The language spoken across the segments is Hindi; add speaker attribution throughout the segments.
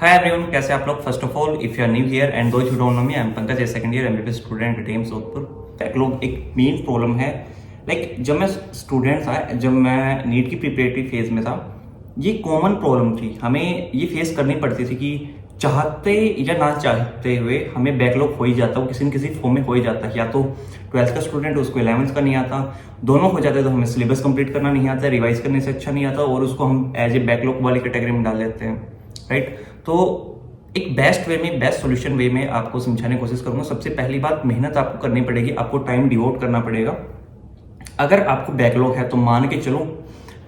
Speaker 1: हाय एवरीवन, कैसे आप लोग। First of all, if you are new here and those who don't know me, I am Pankaj, a second year MBBS student at AIIMS Jodhpur. Backlog एक मेन प्रॉब्लम है। जब मैं स्टूडेंट था, जब मैं नीट की प्रिपरेटरी फेज में था, ये कॉमन प्रॉब्लम थी। हमें ये फेस करनी पड़ती थी कि चाहते या ना चाहते हुए हमें बैकलॉग हो ही जाता, वो किसी न किसी फॉर्म में हो ही जाता है। या तो 12th का स्टूडेंट, उसको 11th का नहीं आता, दोनों हो जाते तो हमें सिलेबस कंप्लीट करना नहीं आता, रिवाइज करने से अच्छा नहीं आता और उसको हम एज ए बैकलॉग वाली कैटेगरी में डाल देते हैं, राइट। तो एक बेस्ट वे में, बेस्ट सॉल्यूशन वे में आपको समझाने की कोशिश करूंगा। सबसे पहली बात, मेहनत आपको करनी पड़ेगी, आपको टाइम डिवोट करना पड़ेगा। अगर आपको बैकलॉग है तो मान के चलो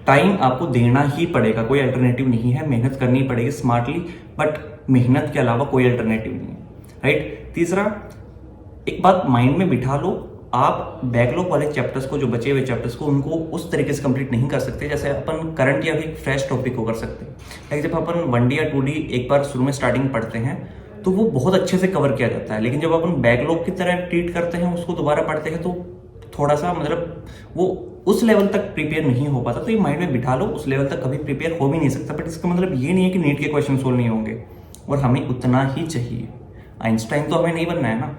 Speaker 1: टाइम आपको देना ही पड़ेगा, कोई अल्टरनेटिव नहीं है। मेहनत करनी पड़ेगी स्मार्टली, बट मेहनत के अलावा कोई अल्टरनेटिव नहीं है, राइट। तीसरा, एक बात माइंड में बिठा लो, आप बैकलॉग वाले चैप्टर्स को, जो बचे हुए चैप्टर्स को, उनको उस तरीके से कंप्लीट नहीं कर सकते जैसे अपन करंट या फिर फ्रेश टॉपिक को कर सकते हैं। लाइक जब अपन 1D या 2D एक बार शुरू में स्टार्टिंग पढ़ते हैं तो वो बहुत अच्छे से कवर किया जाता है, लेकिन जब अपन बैकलॉग की तरह ट्रीट करते हैं, उसको दोबारा पढ़ते हैं, तो थोड़ा सा वो उस लेवल तक प्रिपेयर नहीं हो पाता। तो ये माइंड में बिठा लो, उस लेवल तक कभी प्रिपेयर हो भी नहीं सकता। बट इसका मतलब ये नहीं है कि नीट के क्वेश्चन सोल्व नहीं होंगे, और हमें उतना ही चाहिए। आइंस्टाइन तो हमें नहीं बनना है ना।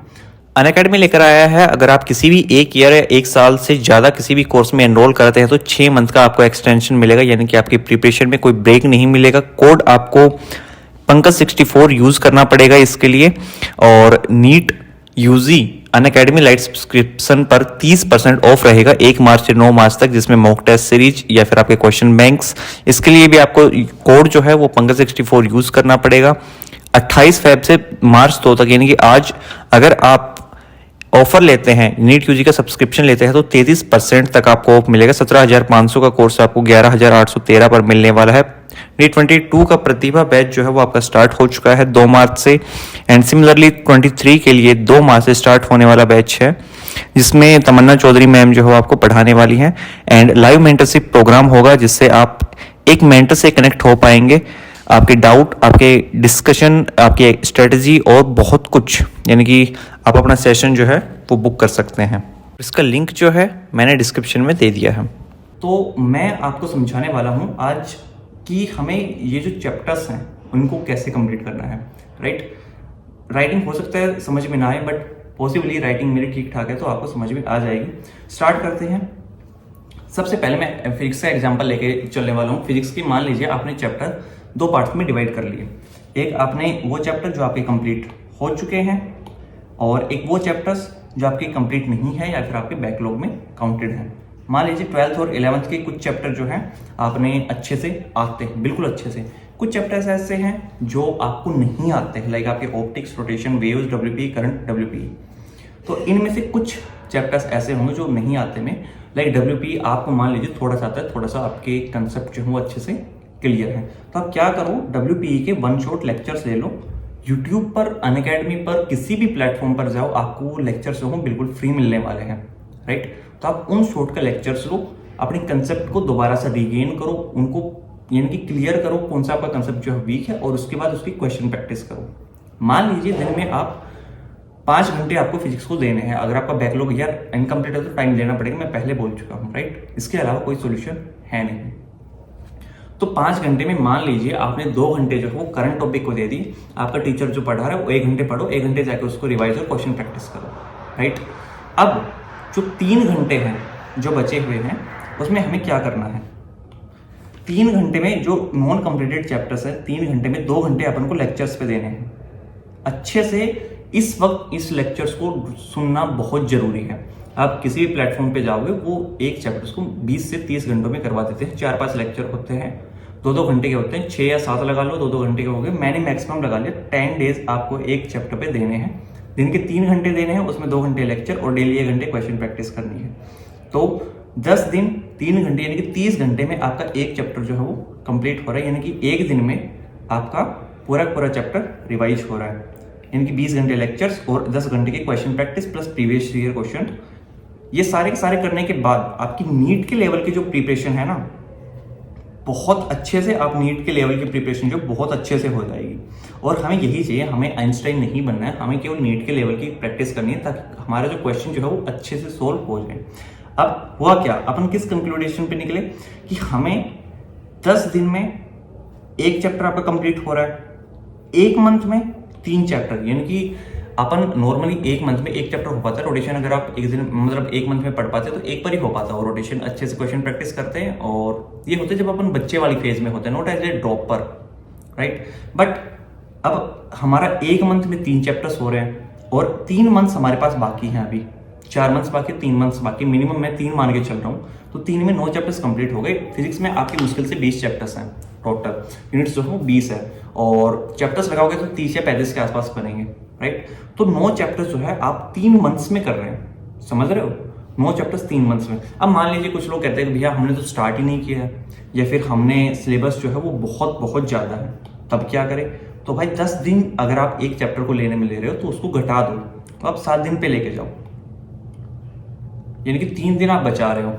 Speaker 2: अनअकैडमी लेकर आया है, अगर आप किसी भी एक ईयर या एक साल से ज़्यादा किसी भी कोर्स में एनरोल करते हैं तो 6 मंथ का आपको एक्सटेंशन मिलेगा, यानी कि आपकी प्रिपरेशन में कोई ब्रेक नहीं मिलेगा। कोड आपको पंकज 64 यूज़ करना पड़ेगा इसके लिए। और NEET UG Unacademy lite subscription पर 30% ऑफ रहेगा 1 मार्च से 9 मार्च तक, जिसमें मॉक टेस्ट सीरीज या फिर आपके क्वेश्चन बैंक्स, इसके लिए भी आपको कोड जो है वो पंकज 64 यूज़ करना पड़ेगा। 28 फेब से मार्च 2 तक, यानी कि आज अगर आप ऑफर लेते हैं, नीट यूजी का सब्सक्रिप्शन लेते हैं, तो 33% तक आपको ऑफ मिलेगा। 17,500 का कोर्स आपको 11,813 पर मिलने वाला है। नीट 22 का प्रतिभा बैच जो है वो आपका स्टार्ट हो चुका है 2 मार्च से, एंड सिमिलरली 23 के लिए 2 मार्च से स्टार्ट होने वाला बैच है, जिसमें तमन्ना चौधरी मैम जो है आपको पढ़ाने वाली हैं। एंड लाइव मेंटरशिप प्रोग्राम होगा, जिससे आप एक मेंटर से कनेक्ट हो पाएंगे। आपके डाउट, आपके डिस्कशन, आपकी स्ट्रेटजी और बहुत कुछ, यानी कि आप अपना सेशन जो है वो बुक कर सकते हैं। इसका लिंक जो है मैंने डिस्क्रिप्शन में दे दिया है।
Speaker 1: तो मैं आपको समझाने वाला हूं आज कि हमें ये जो चैप्टर्स हैं उनको कैसे कंप्लीट करना है, राइट। राइटिंग हो सकता है समझ में ना आए, बट पॉसिबली राइटिंग मेरी ठीक ठाक है तो आपको समझ में आ जाएगी। स्टार्ट करते हैं। सबसे पहले मैं फिजिक्स का एग्जांपल लेके चलने वाला हूँ। फिजिक्स की मान लीजिए आपने चैप्टर 2 पार्ट्स में डिवाइड कर लिए। एक आपने वो चैप्टर जो आपके कंप्लीट हो चुके हैं, और एक वो चैप्टर्स जो आपके कंप्लीट नहीं है या फिर आपके बैकलॉग में काउंटेड हैं। मान लीजिए 12th और 11th के कुछ चैप्टर जो हैं आपने अच्छे से आते हैं, बिल्कुल अच्छे से। कुछ चैप्टर्स ऐसे हैं जो आपको नहीं आते हैं, लाइक आपके optics, rotation, waves, WP, current, WP. तो इनमें से कुछ चैप्टर्स ऐसे होंगे जो नहीं आते में, लाइक डब्ल्यूपी आपको मान लीजिए थोड़ा सा आता है, थोड़ा सा आपके कंसेप्ट जो है वो अच्छे से क्लियर है। तो आप क्या करो, डब्ल्यूपीई के 1 शॉट लेक्चर्स ले लो। यूट्यूब पर, अनअकैडमी पर, किसी भी प्लेटफॉर्म पर जाओ, आपको लेक्चर्स जो हो बिल्कुल फ्री मिलने वाले हैं, राइट। तो आप उन शॉर्ट का लेक्चर्स लो, अपने कंसेप्ट को दोबारा से रिगेन करो, उनको यानी कि क्लियर करो कौन सा आपका कंसेप्ट जो है वीक है, और उसके बाद उसकी क्वेश्चन प्रैक्टिस करो। मान लीजिए दिन में आप 5 घंटे आपको फिजिक्स को देने हैं। अगर आपका बैकलॉग यार इनकम्प्लीट है तो टाइम देना पड़ेगा, मैं पहले बोल चुका हूँ, राइट। इसके अलावा कोई सोल्यूशन है नहीं। तो 5 घंटे में मान लीजिए आपने 2 घंटे जो है वो करंट टॉपिक को दे दी। आपका टीचर जो पढ़ा रहा है वो 1 घंटे पढ़ो, 1 घंटे जाकर उसको रिवाइज और क्वेश्चन प्रैक्टिस करो, राइट। अब जो 3 घंटे हैं जो बचे हुए हैं, उसमें हमें क्या करना है। 3 घंटे में जो नॉन कंप्लीटेड चैप्टर्स है, 3 घंटे में 2 घंटे अपन को लेक्चर्स पे देने हैं। अच्छे से इस वक्त इस लेक्चर्स को सुनना बहुत जरूरी है। आप किसी भी प्लेटफॉर्म पे जाओगे, वो एक चैप्टर्स को 20 से 30 घंटों में करवा देते हैं। 4-5 लेक्चर होते हैं, 2-2 घंटे के होते हैं। 6 या 7 लगा लो, 2-2 घंटे के हो गए। मैंने मैक्सिमम लगा लिया 10 डेज आपको एक चैप्टर पे देने हैं। दिन के 3 घंटे देने हैं, उसमें 2 घंटे लेक्चर और डेली 1 घंटे क्वेश्चन प्रैक्टिस करनी है। तो 10 दिन 3 घंटे यानी कि 30 घंटे में आपका एक चैप्टर जो है वो कंप्लीट हो रहा है, यानी कि एक दिन में आपका पूरा चैप्टर रिवाइज हो रहा है। यानी कि 20 घंटे लेक्चर्स और 10 घंटे की question practice plus previous year question. ये सारे के सारे करने के बाद आपकी नीट के लेवल की जो प्रिपरेशन है ना, बहुत अच्छे से आप नीट के लेवल की प्रिपरेशन जो बहुत अच्छे से हो जाएगी। और हमें यही चाहिए, हमें आइंस्टाइन नहीं बनना है, हमें केवल नीट के लेवल की प्रैक्टिस करनी है, ताकि हमारा जो क्वेश्चन जो है वो अच्छे से सोल्व हो जाए। अब हुआ क्या, अपन किस कंक्लूडेशन पे निकले कि हमें 10 दिन में एक चैप्टर आपका कंप्लीट हो रहा है, एक मंथ में 3 चैप्टर, यानी कि अपन नॉर्मली एक मंथ में एक चैप्टर हो पाता है रोटेशन। अगर आप एक दिन मतलब एक मंथ में पढ़ पाते हैं तो एक बार ही हो पाता है वो रोटेशन, अच्छे से क्वेश्चन प्रैक्टिस करते हैं। और ये होते हैं जब अपन बच्चे वाली फेज में होते हैं, not as a dropper, right. But अब हमारा एक मंथ में 3 चैप्टर्स हो रहे हैं और 3 मंथ्स हमारे पास बाकी हैं, अभी 4 मंथ्स बाकी, 3 मंथ्स बाकी, मिनिमम मैं 3 मान के चल रहा हूँ। तो 3 में 9 चैप्टर्स कंप्लीट हो गए। फिजिक्स में आपकी मुश्किल से 20 चैप्टर्स हैं टोटल, यूनिट्स जो है 20 है और चैप्टर्स लगाओगे तो 30 या 35 के आसपास बनेंगे, राइट। तो 9 चैप्टर्स जो है आप 3 मंथ्स में कर रहे हैं, समझ रहे हो, 9 चैप्टर्स 3 मंथ्स में। अब मान लीजिए कुछ लोग कहते हैं भैया हमने तो स्टार्ट ही नहीं किया है, या फिर हमने सिलेबस जो है वो बहुत बहुत ज़्यादा है, तब क्या करें। तो भाई 10 दिन अगर आप एक चैप्टर को लेने में ले रहे हो तो उसको घटा दो, तो आप 7 दिन पे लेके जाओ, यानी कि 3 दिन आप बचा रहे हो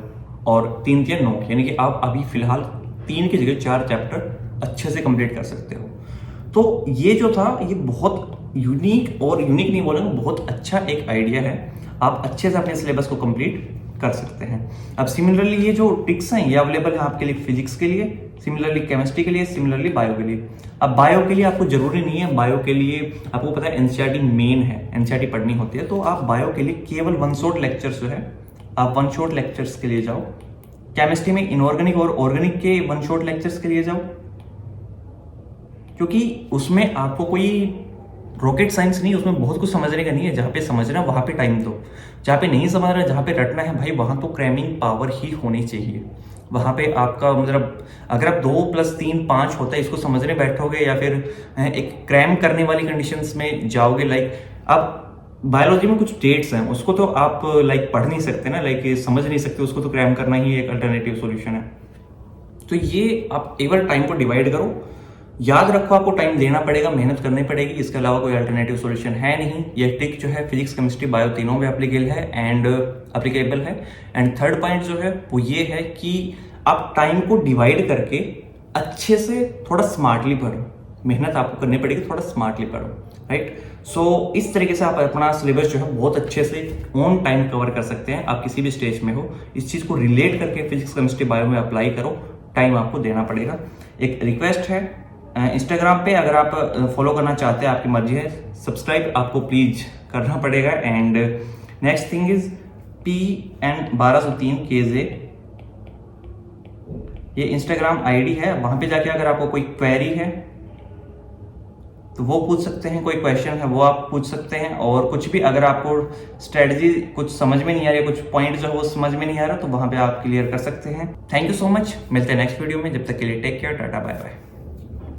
Speaker 1: और 3 या 9, यानी कि आप अभी फिलहाल 3 की जगह 4 चैप्टर अच्छे से कंप्लीट कर सकते हो। तो ये जो था ये बहुत यूनिक, और यूनिक नहीं बोलेंगे, बहुत अच्छा एक आइडिया है। आप अच्छे से अपने सिलेबस को कंप्लीट कर सकते हैं। अब सिमिलरली ये जो ट्रिक्स हैं ये अवेलेबल है आपके लिए फिजिक्स के लिए, सिमिलरली केमिस्ट्री के लिए, सिमिलरली बायो के लिए। अब बायो के लिए आपको जरूरी नहीं है, बायो के लिए आपको पता है एनसीईआरटी मेन है, एनसीईआरटी पढ़नी होती है। तो आप बायो के लिए केवल 1 शॉट लेक्चर्स जो है आप 1 शॉट लेक्चर्स के लिए जाओ। केमिस्ट्री में इनऑर्गेनिक और ऑर्गेनिक के 1 शॉट लेक्चर्स के लिए जाओ, क्योंकि उसमें आपको कोई रॉकेट साइंस नहीं, उसमें बहुत कुछ समझने का नहीं है। जहाँ पे समझना वहाँ पे टाइम दो, जहाँ पे नहीं समझ रहा, जहाँ पे रटना है भाई वहाँ तो क्रैमिंग पावर ही होनी चाहिए। वहाँ पे आपका मतलब अगर आप 2 + 3 5 होता है इसको समझने बैठोगे या फिर एक क्रैम करने वाली कंडीशंस में जाओगे, लाइक अब बायोलॉजी में कुछ डेट्स हैं उसको तो आप लाइक पढ़ नहीं सकते ना, लाइक समझ नहीं सकते, उसको तो क्रैम करना ही एक अल्टरनेटिव सॉल्यूशन है। तो ये आप एक बार टाइम को डिवाइड करो, याद रखो आपको टाइम देना पड़ेगा, मेहनत करनी पड़ेगी, इसके अलावा कोई अल्टरनेटिव सॉल्यूशन है नहीं। ये ट्रिक जो है फिजिक्स केमिस्ट्री बायो तीनों में एप्लीकेबल है। एंड थर्ड पॉइंट जो है वो ये है कि आप टाइम को डिवाइड करके अच्छे से थोड़ा स्मार्टली पढ़ो, मेहनत आपको करनी पड़ेगी, थोड़ा स्मार्टली पढ़ो, राइट। सो इस तरीके से आप अपना सिलेबस जो है बहुत अच्छे से ऑन टाइम कवर कर सकते हैं। आप किसी भी स्टेज में हो, इस चीज को रिलेट करके फिजिक्स केमिस्ट्री बायो में अप्लाई करो, टाइम आपको देना पड़ेगा। एक रिक्वेस्ट है, इंस्टाग्राम पे अगर आप फॉलो करना चाहते हैं आपकी मर्जी है, सब्सक्राइब आपको प्लीज करना पड़ेगा। And next thing is PN1203KJ, ये इंस्टाग्राम आईडी है, वहां पे जाके अगर आपको कोई क्वेरी है तो वो पूछ सकते हैं, कोई क्वेश्चन है वो आप पूछ सकते हैं, और कुछ भी अगर आपको स्ट्रेटजी कुछ समझ में नहीं आ रही, कुछ पॉइंट जो है वो समझ में नहीं आ रहा, तो वहां पे आप क्लियर कर सकते हैं। थैंक यू सो मच, मिलते हैं नेक्स्ट वीडियो में, जब तक के लिए take care, tata bye bye.